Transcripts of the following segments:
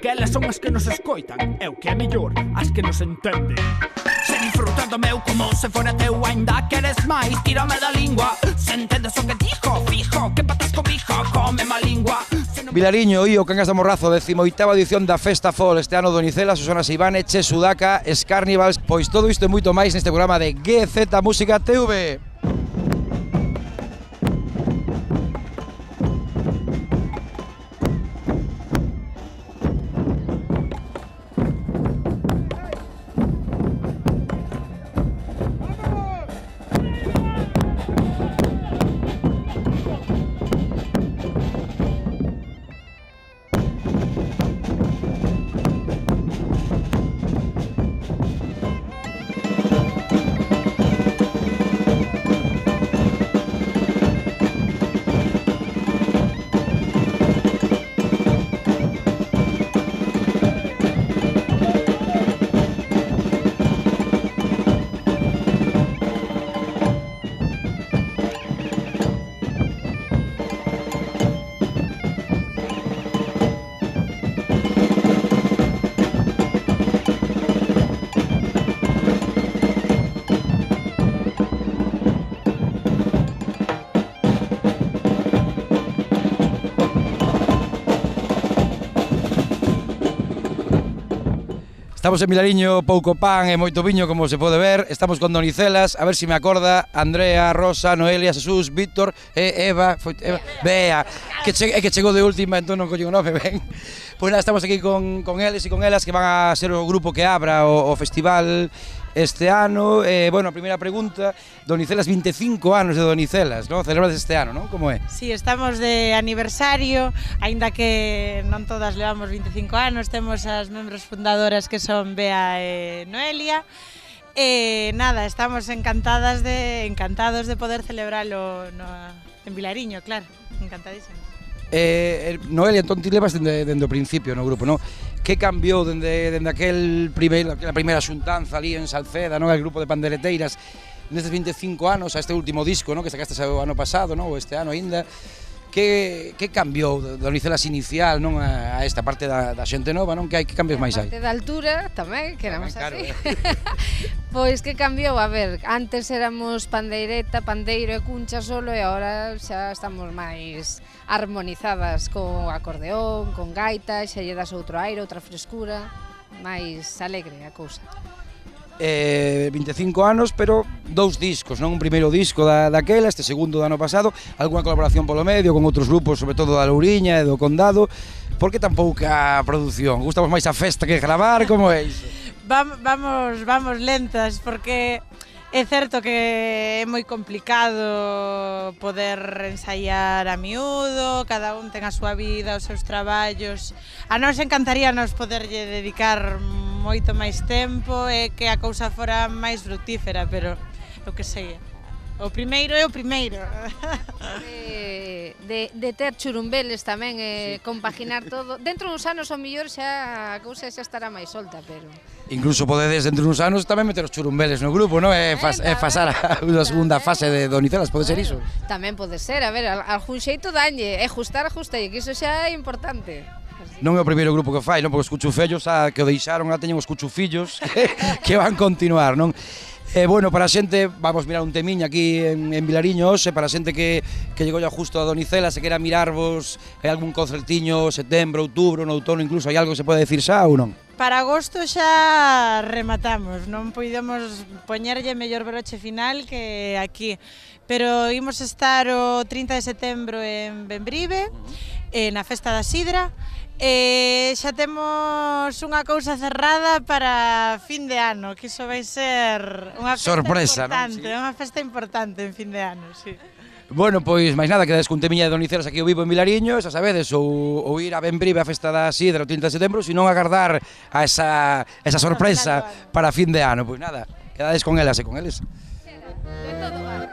Que elas son as que nos escoitan, e o que é mellor, as que nos entenden. Se disfrutando meu como se fora teu, ainda queres máis, tírame da lingua. Se entendes o que dijo, fijo, que patas cobijo, come má lingua. Vilariño, Ío, Cangas da Morrazo, 18ª edición da Festa Fol, este ano Donicelas, Susana Seivane, Che Sudaca, Scarnivals, pois todo isto e moito máis neste programa de GZ Música TV. Estamos en Vilariño, pouco pan e moito viño, como se pode ver. Estamos con Donicelas, a ver se me acorda. Andrea, Rosa, Noelia, Jesús, Víctor e Eva, Bea, que chegou de última, entón non collo o nome, ben. Pois nada, estamos aquí con eles e con elas, que van a ser o grupo que abra o festival este ano. Bueno, a primeira pregunta, Donicelas, 25 anos de Donicelas, non? Celebrades este ano, non? Como é? Sí, estamos de aniversario, aínda que non todas levamos 25 anos, temos as membros fundadoras que son Bea e Noelia. Nada, estamos encantados de poder celebralo en Vilariño, claro, encantadísimos. Noelia, entón ti levas dende o principio no grupo, non? Que cambiou dende aquela primeira xuntanza ali en Salceda, non? El grupo de pandereteiras nestes 25 anos a este último disco, non? Que sacaste o ano pasado, non? Ou este ano aínda. Que cambiou da Donicelas inicial, non? A esta parte da xente nova, non? Que cambios máis hai? A parte da altura tamén, que éramos claro, así. Pois que cambiou, a ver, antes éramos pandeireta, pandeiro e cuncha solo, e agora xa estamos máis armonizadas co acordeón, con gaita, xa lle das outro aire, outra frescura, máis alegre a cousa. 25 anos, pero 2 discos, non? Un primeiro disco daquela, este segundo do ano pasado, algunha colaboración polo medio con outros grupos, sobre todo da Louriña e do Condado. Por que tan pouca produción? Gustamos máis a festa que gravar? Como é iso? Vamos lentas, porque é certo que é moi complicado poder ensaiar a miúdo, cada un ten a súa vida, os seus traballos. A nós encantaríanos poderlle dedicar moito máis tempo e que a cousa fora máis frutífera, pero o que sei, o primeiro é o primeiro. De ter churumbeles tamén, compaginar todo. Dentro duns anos ao mellor xa a cousa xa estará máis solta, pero... Incluso podedes dentro duns anos tamén meter os churumbeles no grupo, non? É pasar a segunda fase de Donicelas, pode ser iso? Tamén pode ser, a ver, algún xeito dañe, é ajustar, que iso xa é importante. Non é o primeiro grupo que fai, non? Porque os cuchufellos que o deixaron, teñen os cuchufillos que van continuar, non? Bueno, para a xente, vamos mirar un temiño aquí en Vilariño hoxe, para a xente que llegou ya justo a Donicelas, se quera mirarvos algún concertiño, setembro, outubro, no outono, incluso hai algo que se pode decir xa ou non? Para agosto xa rematamos, non podemos poñerlle mellor broche final que aquí, pero imos estar o 30 de setembro en Bembrive, na Festa da Sidra, e xa temos unha cousa cerrada para fin de ano, que iso vai ser unha festa sorpresa, importante, non? Sí. Unha festa importante en fin de ano, sí. Bueno, pois máis nada, quedades cun temiña de Donicelas aquí ao vivo en Vilariño, xa sabedes, ou ir a Bembrive a Festa da Sidra o 30 de setembro, senón agardar a esa sorpresa para fin de ano. Pois nada, quedades con elas e con eles. De todo vale.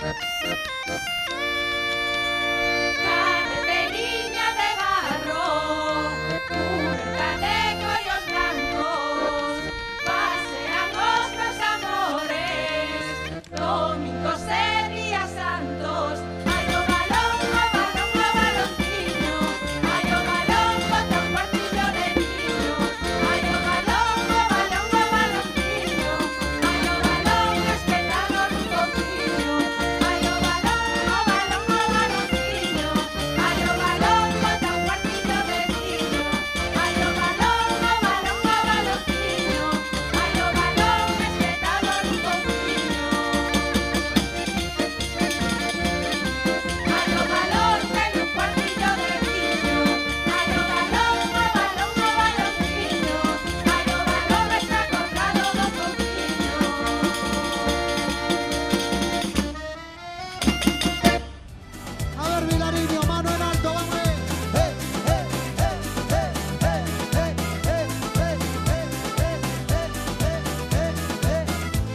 Carreteriña de barro, un caneco e os blancos, pasean os meus amores, domingos e días santos. Ai o balón, balonciño, ai o balón, bota un cuartillo de niño, ai o balón, balonciño, ai o balón, espetado nun pouquiño, ai o balón, balonciño, ai o balón, bota un cuartillo de niño, ai o balón, balonciño, ai o balón, espetado nun pouquiño. Ai o balón ten un cuartillo de niño, ai o balón, balonciño, ai o balón está colgado do pouquiño. A ver, Vilariño, mano en alto, vamos.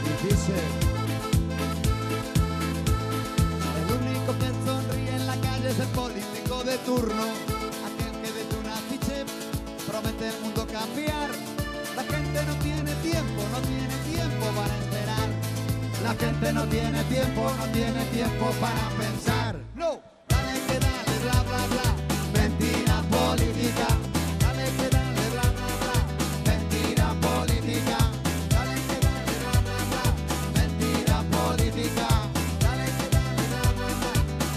Y dice: el único que sonríe en la calle es el político de turno, aquel que desde un afiche promete el mundo cambiar. La gente no tiene tiempo para esperar. La gente no tiene tiempo para pensar. No, dale que dale, bla, bla, bla. Mentira política. Dale que dale, bla, bla, bla. Mentira política. Dale que dale, bla, bla, bla. Mentira política. Dale que dale, bla, bla, bla.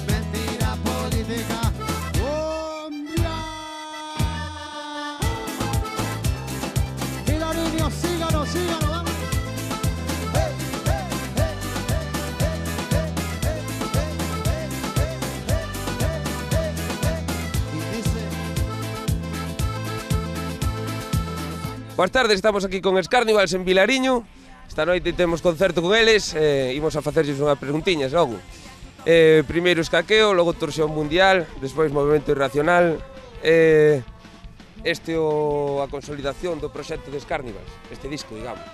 Mentira política. ¡Cumbia! Vilariño, síganos, vamos. Boas tardes, estamos aquí con Escarnivals en Vilariño. Esta noite temos concerto con eles, imos a facerlles unhas preguntiñas logo. Primeiro escaqueo, logo torsión mundial, despois movimento irracional. Este a consolidación do proxecto de Escarnivals, este disco, digamos.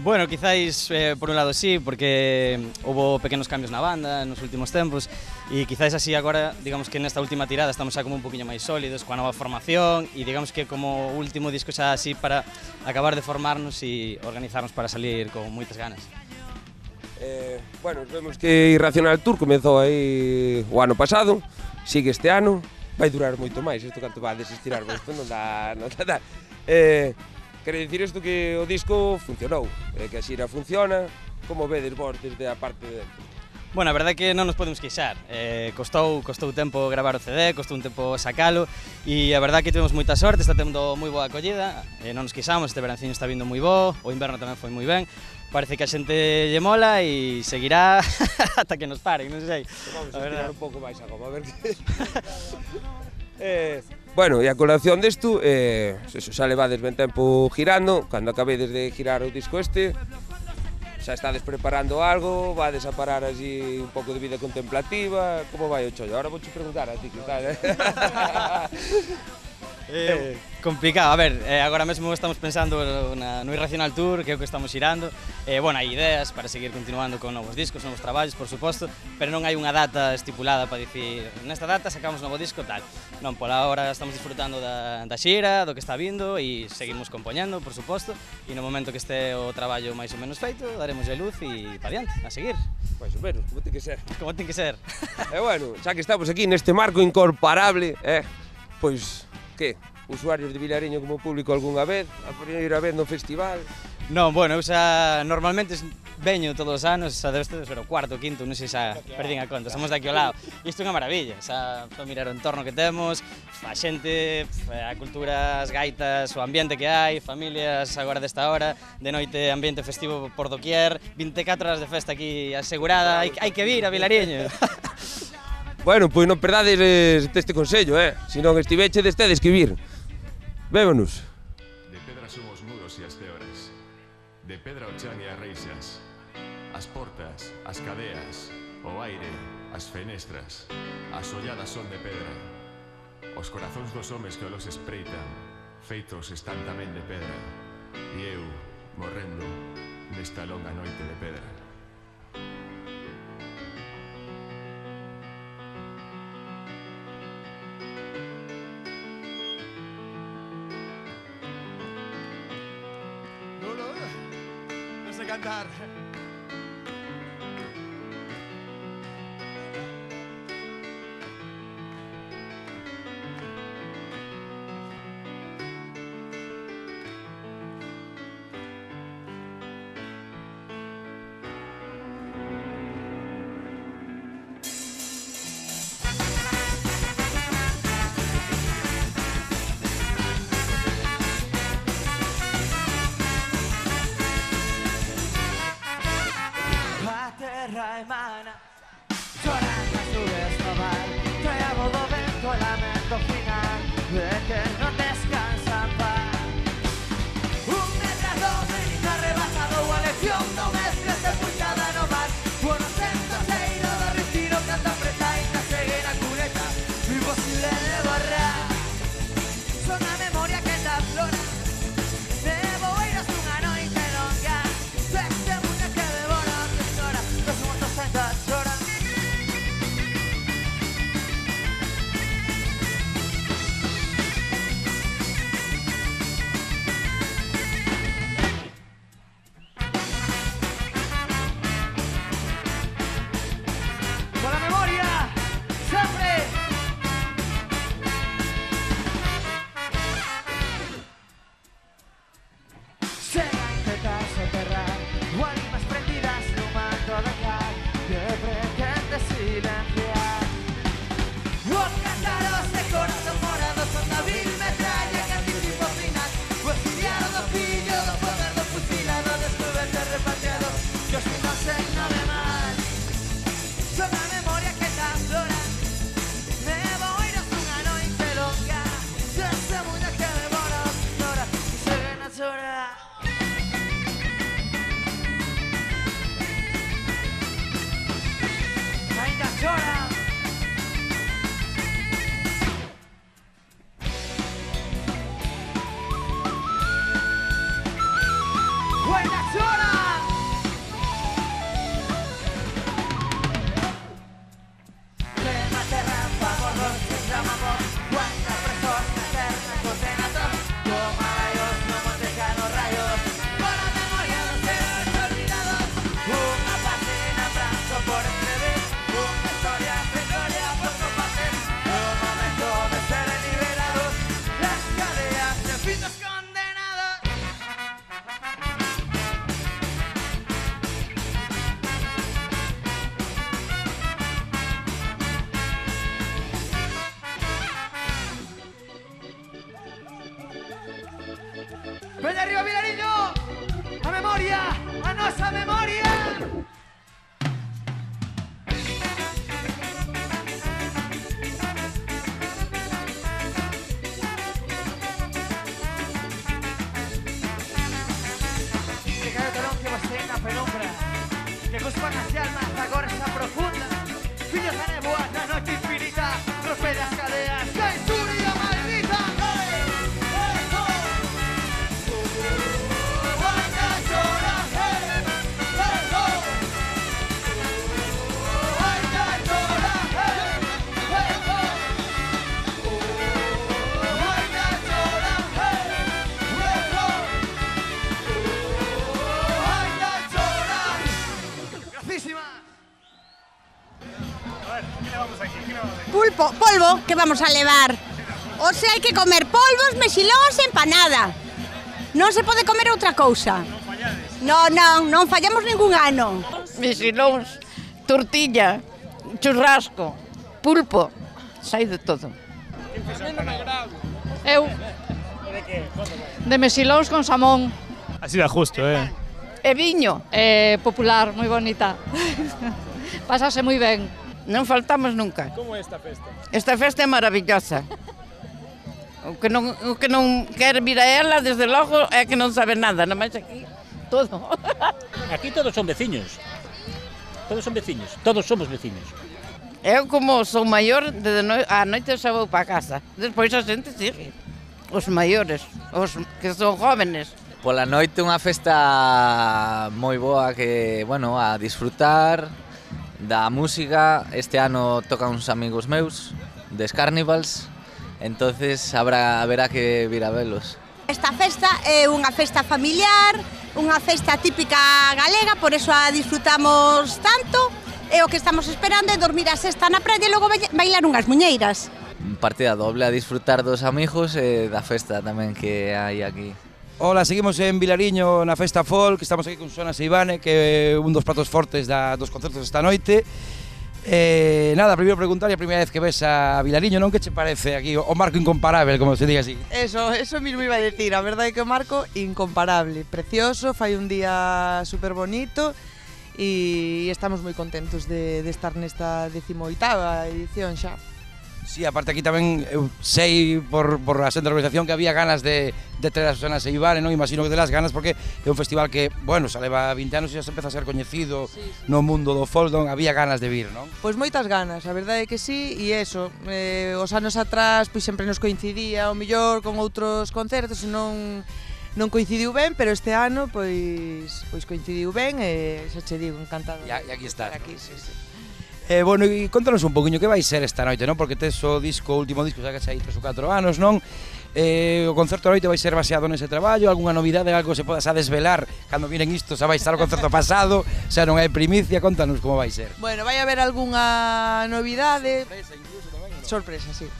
Bueno, quizáis por un lado sí, porque hubo pequenos cambios na banda nos últimos tempos e quizáis así agora, digamos que nesta última tirada estamos xa como un poquinho máis sólidos coa nova formación e digamos que como último disco xa así para acabar de formarnos e organizarnos para salir con moitas ganas. Bueno, vemos que Irracional Tour comezou aí o ano pasado, sigue este ano, vai durar moito máis, isto canto vai desestirar, isto non dá. Quere dicir isto que o disco funcionou, que a xira funciona, como vedes vos desde a parte de dentro? Bueno, a verdade é que non nos podemos queixar, costou tempo gravar o CD, costou un tempo sacalo e a verdade é que tivemos moita sorte, está tendo moi boa acollida, non nos queixamos, este veranciño está vindo moi bo, o inverno tamén foi moi ben, parece que a xente lle mola e seguirá ata que nos paren, non sei. Vamos a tirar un pouco máis a goma, a ver que... Bueno, e a colación desto, xa levades ben tempo girando, cando acabedes de girar o disco este, xa estades preparando algo, vades a parar así un pouco de vida contemplativa, como vai o chollo? Ahora vou te preguntar a ti, que tal, Complicado, a ver, agora mesmo estamos pensando no Irracional Tour, que é o que estamos xirando. Bueno, hai ideas para seguir continuando con novos discos, novos traballos, por suposto, pero non hai unha data estipulada para dicir nesta data sacamos novo disco, tal. Non, pola hora estamos disfrutando da xira, do que está vindo e seguimos compoñendo, por suposto, e no momento que este o traballo máis ou menos feito, daremos luz e pa diante, a seguir. Máis ou menos, como ten que ser. Como ten que ser. E bueno, xa que estamos aquí neste marco incomparable, pois, que? Usuarios de Vilariño como público algunha vez, a primeira vez no festival? Non, bueno, eu xa normalmente veño todos os anos, xa debes ter o cuarto, quinto, non sei xa perdín a conta, somos daqui ao lado. Isto é unha maravilla, xa mirar o entorno que temos, a xente, a cultura, as gaitas, o ambiente que hai, familias agora desta hora, de noite ambiente festivo por doquier, 24 horas de festa aquí asegurada, hai que vir a Vilariño. Bueno, pois non perdades este consello, se non estivechedes tedes que vir. Vémonos. De pedra son os muros e as teoras, de pedra o chan e as reixas, as portas, as cadeas, o aire, as fenestras, as olladas son de pedra, os corazóns dos homes que os espreitan, feitos están tamén de pedra, e eu, morrendo, nesta longa noite de pedra. cantar. terra emana chorando a su vez no val traiamo do vento e lamento final de que non descansa en paz un metrado de niño arrebatado a lección non mezcles de puxada no mar bueno sento cheiro do retiro canta preta e na segue na cuneta imposible de borrar son a memoria que da flora Nevo eiras unha noite longa Deste mundo que devora a tesora Dos muertos senta chora Con la memoria sempre Se intenta soterrar o ánimas prendidas no manto de cal que pretende silenciar Os cantaros de corazón morado son da vil metralla que anticipo final O exiliado do fillo do poder do fusilado despois de repatriado que os que non se nove mal Son a memoria que te aflora Nevo eiras unha noite longa Deste mundo que devora o ignora E seguen a chorar Ainda chora Ainda chora Tema terra, favor, que chamamos Guanta presos, eterna condenación Toma rayos, no montecano rayos Con la memoria de seres olvidados Una página en blanco por escribir Una historia por compartir Un momento de ser liberados Las cadenas de fitos condenados Ven arriba, Vilariño! A memoria! A nosa memoria! Que cae o telón que vostei na penumbra Que cuspan as almas da gorxa profunda Fillos da neboa na noite infinita Rompe das cadeas da historia maldita Pulpo, polvo, que vamos a levar? O sea, hai que comer polvos, mexilóns e empanada. Non se pode comer outra cousa. Non fallamos ningún ano. Mexilóns, tortilla, churrasco, pulpo, sai de todo. Eu, de mexilóns con samón. Así da justo, E viño. Popular, moi bonita. Pásase moi ben. Non faltamos nunca. Como é esta festa? Esta festa é maravillosa. O que non quer vir a ela, desde logo, é que non sabe nada, nada máis aquí, todo. Aquí todos son veciños. Todos son veciños, todos somos veciños. Eu, como son maior, a noite xa vou para casa. Despois a xente sigue. Os maiores, os que son jóvenes. Pola noite unha festa moi boa que, bueno, a disfrutar da música. Este ano tocan uns amigos meus, des Carnivals, entonces haberá que vir a velos. Esta festa é unha festa familiar, unha festa típica galega, por eso a disfrutamos tanto, e o que estamos esperando é dormir a sexta na praia e logo bailar unhas muñeiras. Partida doble, a disfrutar dos amigos e da festa tamén que hai aquí. Hola, seguimos en Vilariño na Festa Folk, estamos aquí con Sona Seivane, que é un dos pratos fortes dos concertos esta noite. Nada, primeiro preguntar, a primeira vez que ves a Vilariño, non? Que che parece aquí o marco incomparable, como se diga así? Eso mismo iba a decir, a verdade é que o marco incomparable, precioso, fai un día super bonito e estamos moi contentos de estar nesta 18ª edición xa. Sí, aparte aquí tamén eu sei por a xente da organización que había ganas de traer a Susana Seivane, non? Imagino que de las ganas porque é un festival que, bueno, xa leva 20 anos e xa se empeza a ser coñecido no mundo do folk, non? Había ganas de vir, non? Pois moitas ganas, a verdade é que sí, e eso, os anos atrás pois sempre nos coincidía o mellor con outros concertos e non coincidiu ben, pero este ano pois coincidiu ben e xa che digo, encantado. E aquí está. Aquí, sí. Bueno, e contanos un poquinho que vai ser esta noite, non? Porque tes o último disco xa que xa hai 3 ou 4 anos, non? O concerto da noite vai ser baseado nese traballo, algunha novidade, algo se podas a desvelar cando viren isto, xa vai estar o concerto pasado, xa non hai primicia, contanos como vai ser. Bueno, vai haber algunha novidade, sorpresa, sí.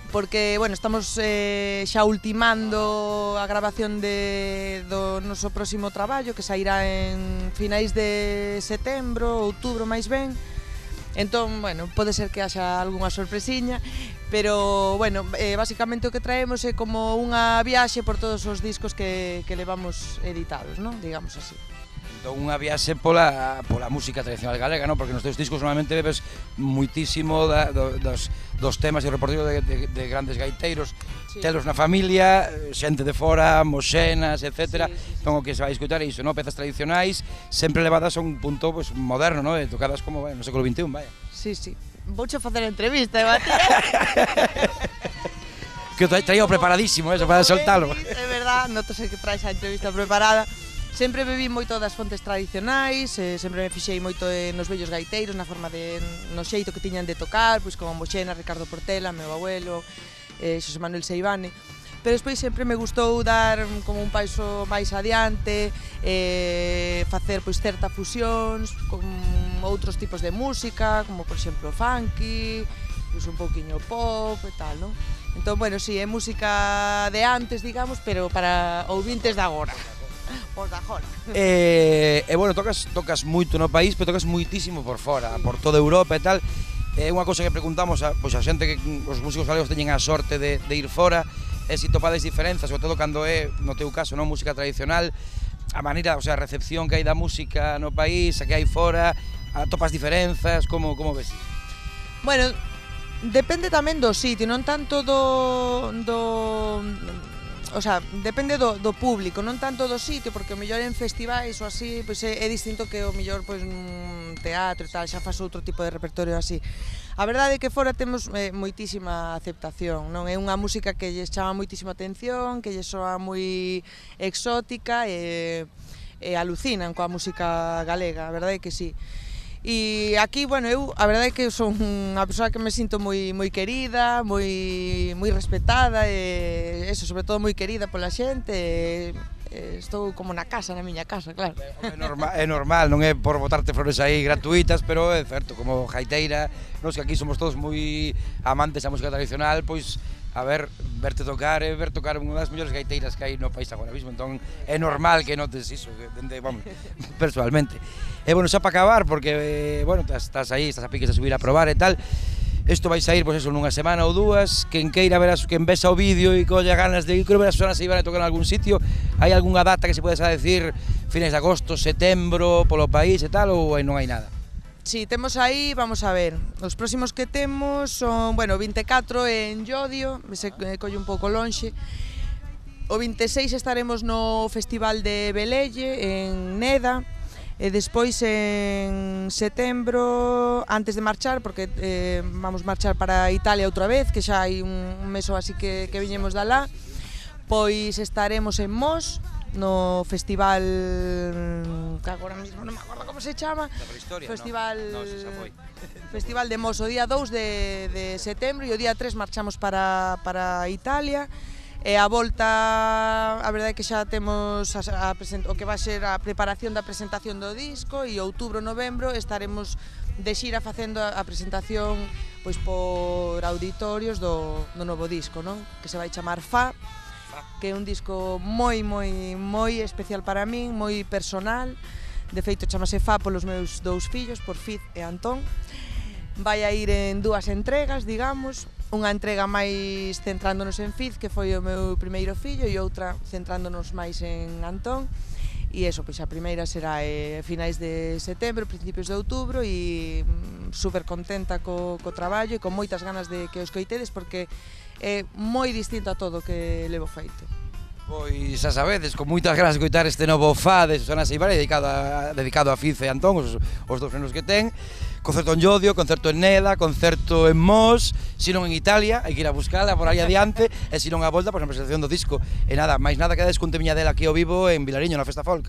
Porque, bueno, estamos xa ultimando a grabación do noso próximo traballo, que sairá en finais de setembro, outubro máis ben. Entón, bueno, pode ser que haxa algunha sorpresiña, pero, bueno, basicamente o que traemos é como unha viaxe por todos os discos que levamos editados, non? Digamos así. Entón, unha viaxe pola música tradicional galega, non? Porque nos teus discos normalmente bebes muitísimo dos temas e o repertorio de grandes gaiteiros, telos na familia, xente de fora, moxenas, etc. Entón, o que se vai escutar é iso, non? Pezas tradicionais, sempre levadas a un punto moderno, non? Tocadas como no século XXI, vaya. Sí. Vouche facer a entrevista, Matías. Que traía preparadísimo, eso, para soltalo. É verdad, notose que traes a entrevista preparada. Sempre bebi moito das fontes tradicionais, sempre me fixei moito nos vellos gaiteiros, no xeito que tiñan de tocar, pois como Moxena, Ricardo Portela, meu abuelo, Xosé Manuel Seivane. Pero despois sempre me gustou dar como un paso máis adiante, facer pois certas fusións con outros tipos de música, como por exemplo funky, pois un pouquiño pop e tal, non? Entón, bueno, sí, é música de antes, digamos, pero para ouvintes de agora. Pois de agora. Bueno, tocas moito no país, pero tocas moitísimo por fora, por toda Europa e tal. É unha cousa que preguntamos a xente que os músicos galegos teñen a sorte de ir fora, e se topades diferenzas, sobre todo cando é, no teu caso, non música tradicional, a maneira, a recepción que hai da música no país, a que hai fora, atopas diferenzas, como ves? Bueno, depende tamén do sitio, non tanto depende do público, non tanto do sitio, porque o mellor en festivais ou así, pois é distinto que o mellor pois nun teatro e tal, xa faz outro tipo de repertorio así. A verdade é que fora temos moitísima aceptación, non? É unha música que lles chama moitísima atención, que lles soa moi exótica e alucinan coa música galega, a verdade é que sí. E aquí, bueno, eu a verdade é que son unha persoa que me sinto moi querida, moi respetada e eso, sobre todo moi querida pola xente. Estou como na casa, na miña casa, claro. É normal, non é por botarte flores aí gratuitas, pero é certo, como gaiteira, nos que aquí somos todos moi amantes da música tradicional, pois a verte tocar e ver tocar unha das mellores gaiteiras que hai no país agora mesmo, entón é normal que notes iso, vamos, personalmente. E bueno, xa para acabar, porque, bueno, estás aí, estás a piques de subir a probar e tal, isto vai sair, pois eso, nunha semana ou dúas, quen queira ver, quen vesa o vídeo e colla ganas de ir, quero ver a Susana Seivane tocar en algún sitio, hai algunha data que se podes a decir, fines de agosto, setembro, polo país e tal, ou non hai nada? Sí, temos aí, vamos a ver, os próximos que temos son, bueno, 24 en Llodio, se colle un pouco lonxe, o 26 estaremos no Festival de Velelle, en Neda, e despois en setembro, antes de marchar, porque vamos marchar para Italia outra vez, que xa hai un mes ou así que viñemos de alá, pois estaremos en Mos, no festival que agora mesmo non me acordo como se chama, festival Festival de Mos, o día 2 de setembro, e o día 3 marchamos para Italia. E a volta, a verdade é que xa temos o que vai ser a preparación da presentación do disco, e outubro, novembro estaremos de xira facendo a presentación pois por auditorios do novo disco, non? Que se vai chamar Fa, que é un disco moi especial para min, moi personal. De feito, chamase Fa polos meus dous fillos, por Fiz e Antón. Vai a ir en dúas entregas, digamos, unha entrega máis centrándonos en Fiz, que foi o meu primeiro fillo, e outra centrándonos máis en Antón. E eso, pois a primeira será finais de setembro, principios de outubro, e super contenta co traballo e con moitas ganas de que o escoitedes, porque é moi distinto a todo o que levo feito. Pois xa sabedes, con moitas ganas de coitar este novo Fa de Susana Seibara, dedicado a Fiz e Antón, os dous nenos que ten. Concerto en Llodio, concerto en Neda, concerto en Mos, se non en Italia, hai que ir a buscala por aí adiante, e se non a volta, pois a presentación do disco. E nada, máis nada, quedades cun temiña dela aquí ao vivo en Vilariño, na Festa Folk.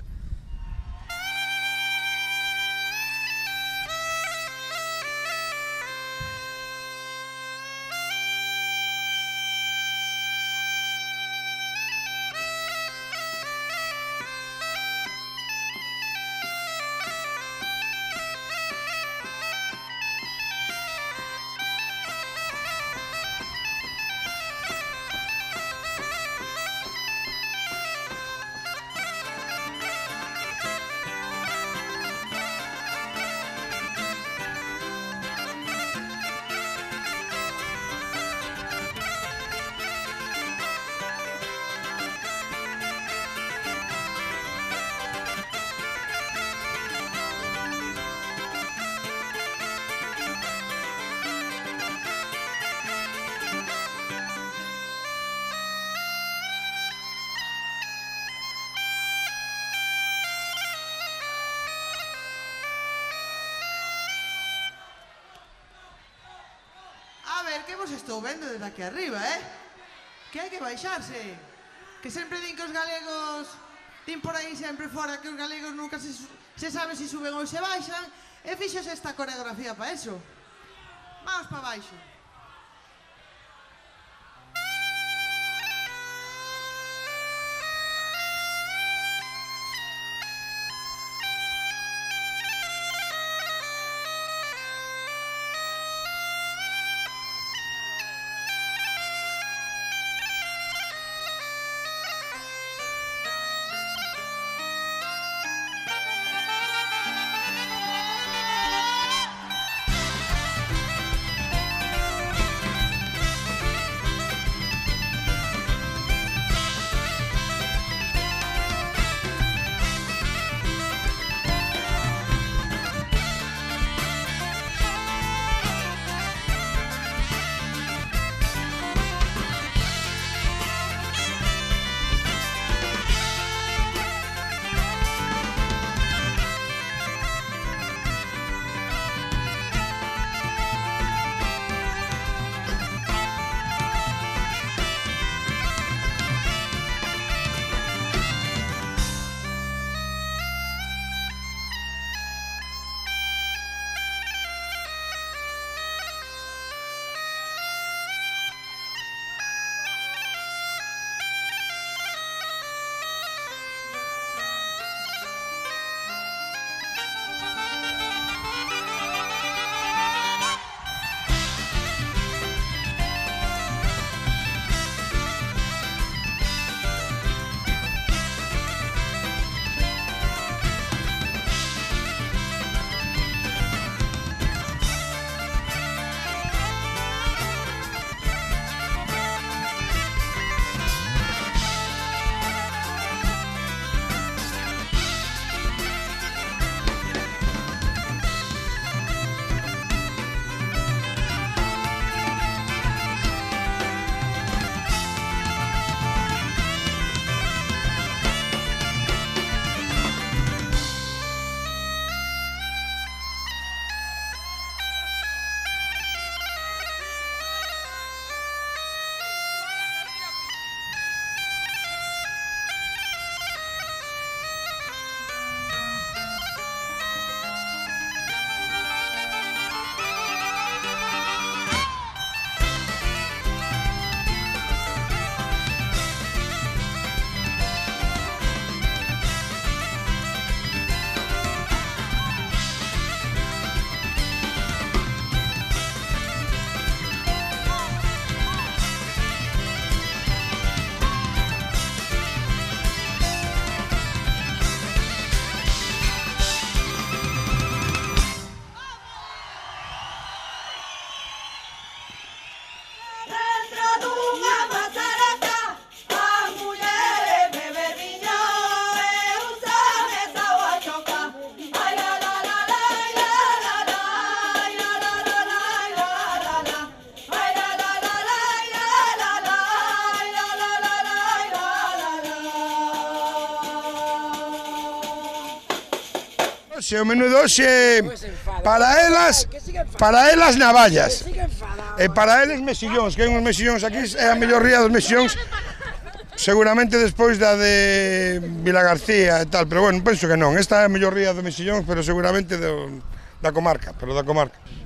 A ver, que vos estou vendo desde aquí arriba, Que hai que baixarse. Que sempre din que os galegos... Din por aí sempre fora que os galegos nunca se sabe se suben ou se baixan. E fixos esta coreografía para eso. Vamos para baixo. o menú de hoxe para elas navallas. E para eles mexillóns, que hai uns mexillóns aquí, é a mellor ría dos mexillóns. Seguramente despois da de Vilagarcía e tal, pero bueno, penso que non. Esta é a mellor ría dos mexillóns, pero seguramente da comarca,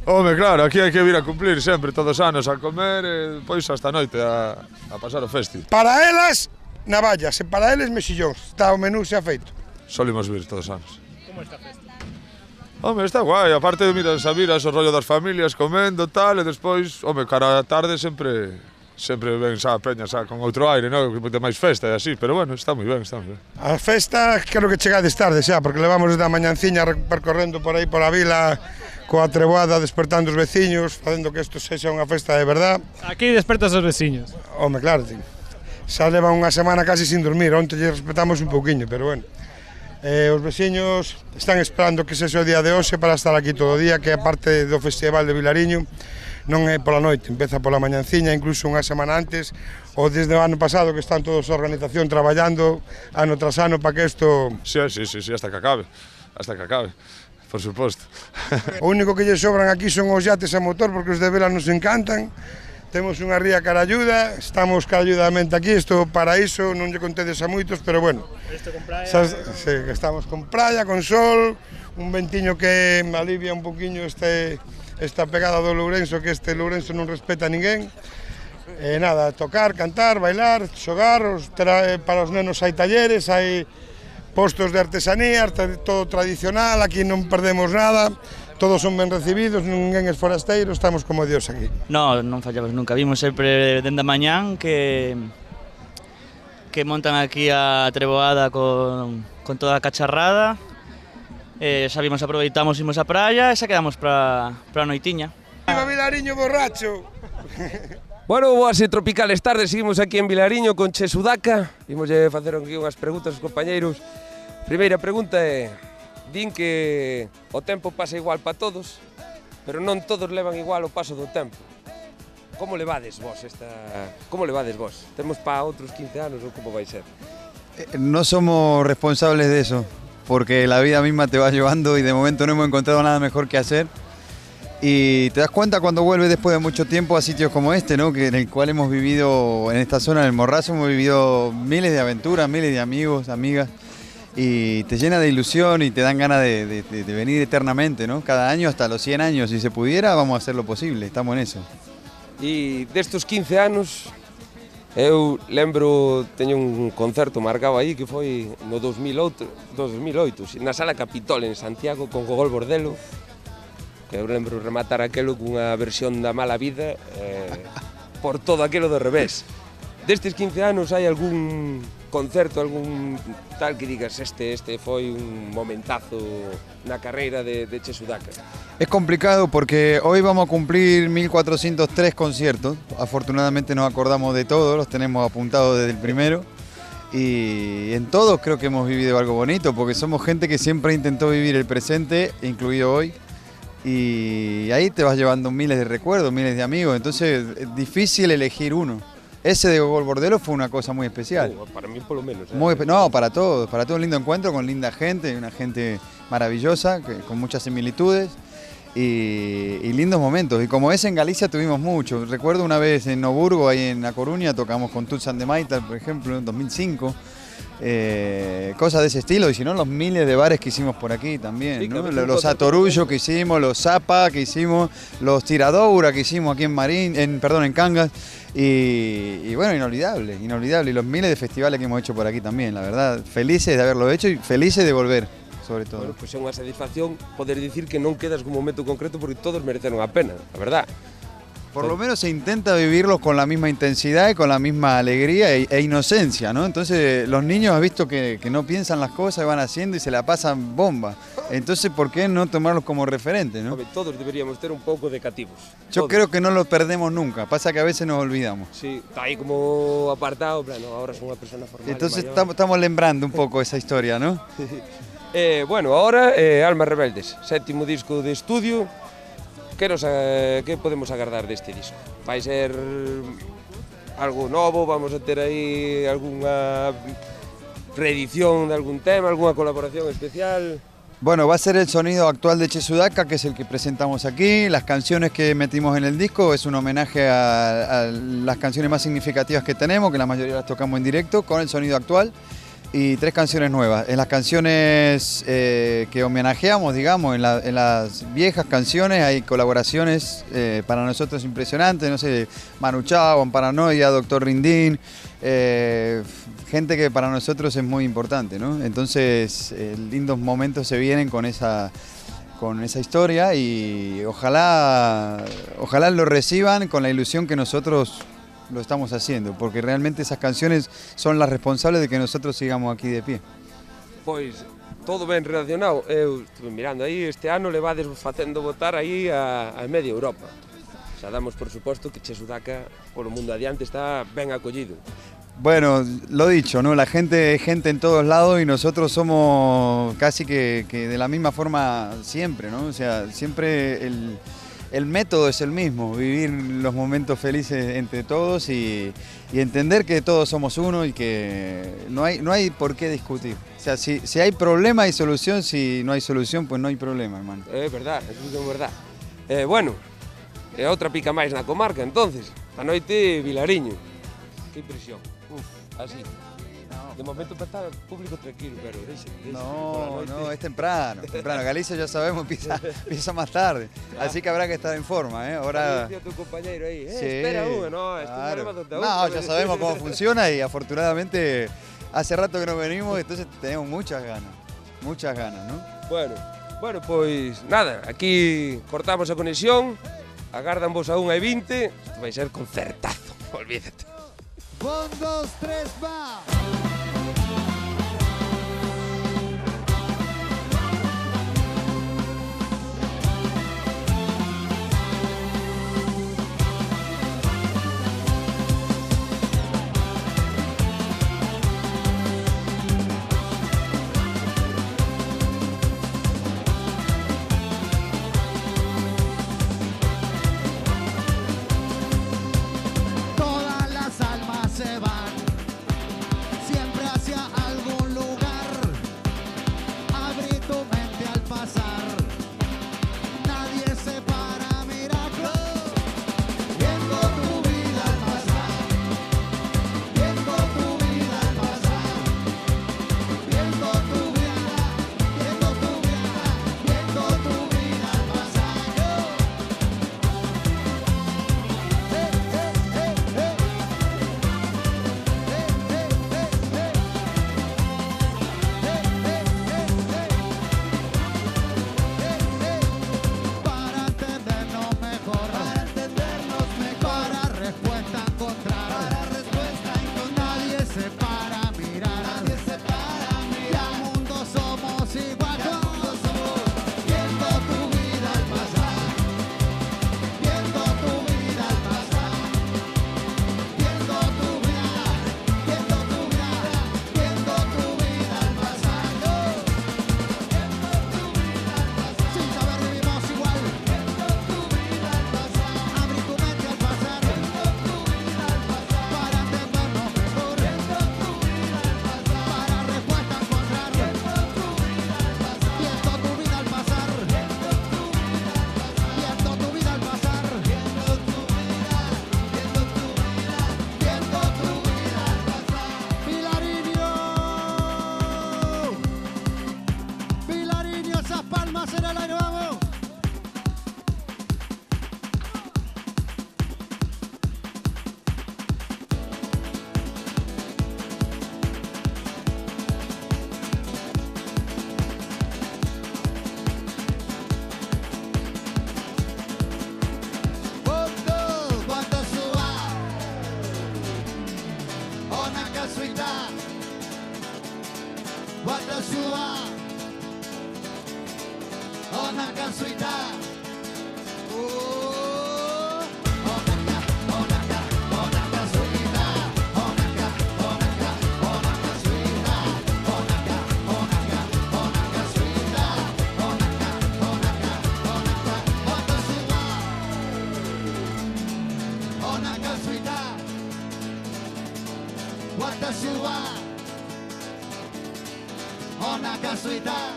Home, claro, aquí hai que vir a cumplir sempre, todos os anos, a comer e depois hasta a noite a pasar o festi. Para elas, navallas, e para eles mexillóns. Está o menú xa feito. Solimos vir todos os anos. Como está a festa? Home, está guai, aparte de miras o rollo das familias comendo tal, e despois, home, cara a tarde sempre ven xa a peña xa con outro aire, non? De máis festa e así, pero bueno, está moi ben, está moi ben. A festa, creo que chegades tarde xa, porque levamos desde a mañanciña percorrendo por aí pola vila coa treboada, despertando os veciños, facendo que isto sexa unha festa de verdad. Aquí despertas os veciños. Home, claro, tío. Xa leva unha semana casi sin dormir, onte lle respetamos un pouquiño, pero bueno. Os veciños están esperando que sexa o día de hoxe para estar aquí todo o día, que aparte do Festival de Vilariño, non é pola noite, empeza pola mañanciña, incluso unha semana antes, ou desde o ano pasado que están todos a organización traballando ano tras ano para que isto... Sí, hasta que acabe, por suposto. O único que lle sobran aquí son os yates a motor, porque os de vela nos encantan. Temos unha ría caralluda, estamos caralludamente aquí, isto paraíso, non lle contedes a moitos, pero bueno. Isto con praia. Sí, estamos con praia, con sol, un ventiño que alivia un poquinho esta pegada do Lourenço, que este Lourenço non respeta a ninguén. E nada, tocar, cantar, bailar, xogar, para os nenos hai talleres, hai postos de artesanía, todo tradicional, aquí non perdemos nada. Todos son ben recibidos, ninguén é forasteiro, estamos como Dios aquí. Non fallamos nunca, vimos sempre dende a mañán que montan aquí a treboada con toda a cacharrada. Xa vimos, aproveitamos, imos a praia e xa quedamos para a noitiña. Viva Vilariño borracho! Bueno, boas e tropicales tardes, seguimos aquí en Vilariño con Che Sudaca. Imos facer aquí unhas preguntas aos compañeiros. Primeira pregunta é... Din que o tempo pasa igual para todos, pero non todos levan igual o paso do tempo. Como levades vos Temos para outros 15 anos ou como vai ser? No somos responsables de eso, porque la vida misma te va llevando y de momento no hemos encontrado nada mejor que hacer. Y te das cuenta cuando vuelves después de mucho tiempo a sitios como este, ¿no? En el cual hemos vivido, en esta zona del Morrazo, hemos vivido miles de aventuras, miles de amigos, amigas. Y te llena de ilusión y te dan ganas de venir eternamente, ¿no? Cada año hasta los 100 años, si se pudiera, vamos a hacer lo posible, estamos en eso. E destos 15 anos, eu lembro, teño un concerto marcado aí que foi no 2008, na Sala Capitol en Santiago con Gogol Bordelo, que eu lembro rematar aquelo cunha versión da Mala Vida por todo aquelo do revés. Destes 15 anos hai algún concerto, algún tal que digas este foi un momentazo na carreira de Che Sudaca? Es complicado porque hoy vamos a cumplir 1403 conciertos. Afortunadamente nos acordamos de todos, los tenemos apuntados desde el primero. Y en todos creo que hemos vivido algo bonito, porque somos gente que siempre intentó vivir el presente, incluido hoy. Y ahí te vas llevando miles de recuerdos, miles de amigos, entonces es difícil elegir uno. Ese de Gogol Bordelo fue una cosa muy especial. Para mí por lo menos. No, para todos un lindo encuentro con linda gente, una gente maravillosa, con muchas similitudes y lindos momentos. Y como ese en Galicia tuvimos mucho. Recuerdo una vez en Noburgo, ahí en La Coruña, tocamos con Tuts and the Maytals, por ejemplo, en 2005. Cosas de ese estilo, y si no, los miles de bares que hicimos por aquí también, sí, ¿no? Los Atorullo que hicimos, los Zapa que hicimos, los Tiradoura que hicimos aquí en Cangas, y bueno, inolvidable, y los miles de festivales que hemos hecho por aquí también, la verdad, felices de haberlo hecho y felices de volver, sobre todo. Bueno, pues é unha satisfacción poder dicir que non quedas con un momento concreto porque todos mereceron a pena, a verdad. Por lo menos se intenta vivirlos con la misma intensidad y con la misma alegría e inocencia, ¿no? Entonces los niños, has visto que no piensan las cosas, van haciendo y se la pasan bomba. Entonces, ¿por qué no tomarlos como referente, no? Todos deberíamos ter un pouco de cativos. Yo creo que no lo perdemos nunca, pasa que a veces nos olvidamos. Sí, está aí como apartado, bueno, ahora son unha persona formal. Entonces estamos lembrando un pouco esa historia, ¿no? Bueno, ahora Almas Rebeldes, 7º disco de estudio. Que podemos agardar deste disco? Vai ser algo novo? Vamos a ter aí algunha reedición de algún tema, algunha colaboración especial? Bueno, va a ser el sonido actual de Che Sudaca, que es el que presentamos aquí. Las canciones que metimos en el disco es un homenaje a las canciones más significativas que tenemos, que la mayoría las tocamos en directo, con el sonido actual. Y 3 canciones nuevas. En las canciones que homenajeamos, digamos, en las viejas canciones hay colaboraciones para nosotros impresionantes, no sé, Manu Chao, Paranoia, Doctor Rindín, gente que para nosotros es muy importante, ¿no? Entonces, lindos momentos se vienen con esa historia y ojalá lo reciban con la ilusión que nosotros lo estamos haciendo, porque realmente esas canciones son las responsables de que nosotros sigamos aquí de pie. Pois todo ben relacionado. Eu estuve mirando aí, este ano levades facendo votar aí a media Europa. Xa damos por suposto que Che Sudaca polo mundo adiante está ben acollido. Bueno, lo dicho, ¿no? La gente es gente en todos lados y nosotros somos casi que de la misma forma siempre, ¿no? O sea, siempre el método es el mismo, vivir los momentos felices entre todos y entender que todos somos uno y que no hay por qué discutir. O sea, si hay problema hay solución, si no hay solución pues no hay problema, hermano. É verdad, eso é verdad. Bueno, é outra pica máis na comarca, entonces. A noite Vilariño. Que impresión. Así. De momento para estar público tranquilo, pero No, es temprano. Galicia ya sabemos empieza más tarde, así que habrá que estar en forma, ¿eh? Ahora. Tu compañero ahí, Sí, espera uno, no, claro. No, ya sabemos cómo funciona y afortunadamente hace rato que no venimos, entonces tenemos muchas ganas, ¿no? Bueno, pois nada, aquí cortamos a conexión, agardan vos a 1:20, isto vai ser concertazo, olvídate. 1, 2, 3, va! Todas las almas se van, siempre hacia algún lugar. Abre tu mente al pasar, nadie se para a mirarlo. Viendo tu vida al pasar, viendo tu vida al pasar, viendo tu vida, viendo tu vida, viendo tu vida al pasar. Para entendernos mejor, para respuesta encontrar, nadie se para a mirar, y al mundo somos iguales. Viendo tu vida al pasar, viendo tu vida al pasar, viendo tu vida, viendo tu vida, viendo tu vida al pasar. Sin saber vivimos igual. Abre tu mente al pasar, para entendernos mejor, para respuesta encontrar. Viendo tu vida al pasar, viendo tu vida al pasar, viendo tu vida al pasar. Vilariño, esas palmas en el aire, vamos. Cuando suba, una casualidad. Cuando suba, una casualidad. Una casualidad. Cuando suba, una casualidad.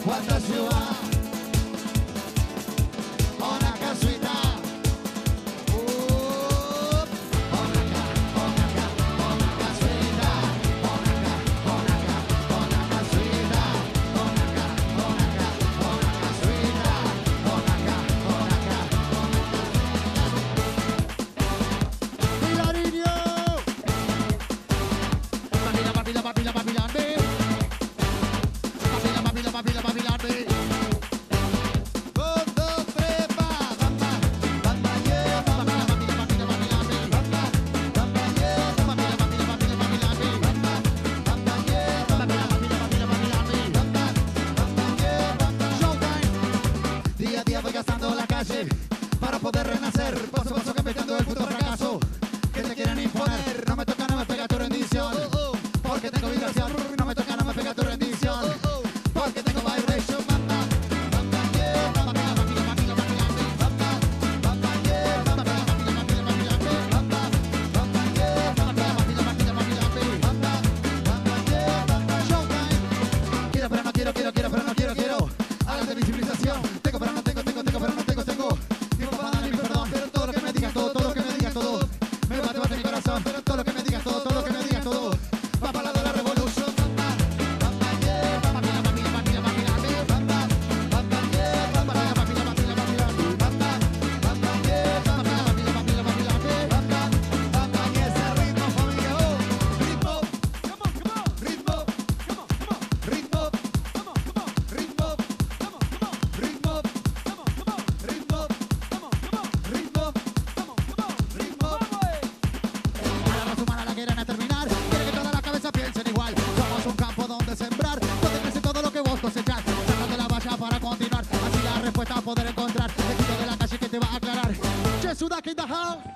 watashi wa onaka suita. Día a día voy gastando la calle para poder renacer, paso a paso cambiando el puto fracaso que te quieren imponer. No me toca, no me pega tu rendición, porque tengo vibración. No me toca, no me pega tu rendición, porque tengo vibration. Quiero pero no quiero, quiero pero no quiero. Hablas de mi civilización. Tengo pero no tengo, tengo pero no tengo. Tiempo para dar mi perdón, pero todo lo que me digas, todo lo que me digas, todo me bate mi corazón, pero todo lo que me digas, todo lo que me digas, todo va para la revolución. Para continuar, así la respuesta a poder encontrar. El tiro de la calle que te va a aclarar. Jesús in the house.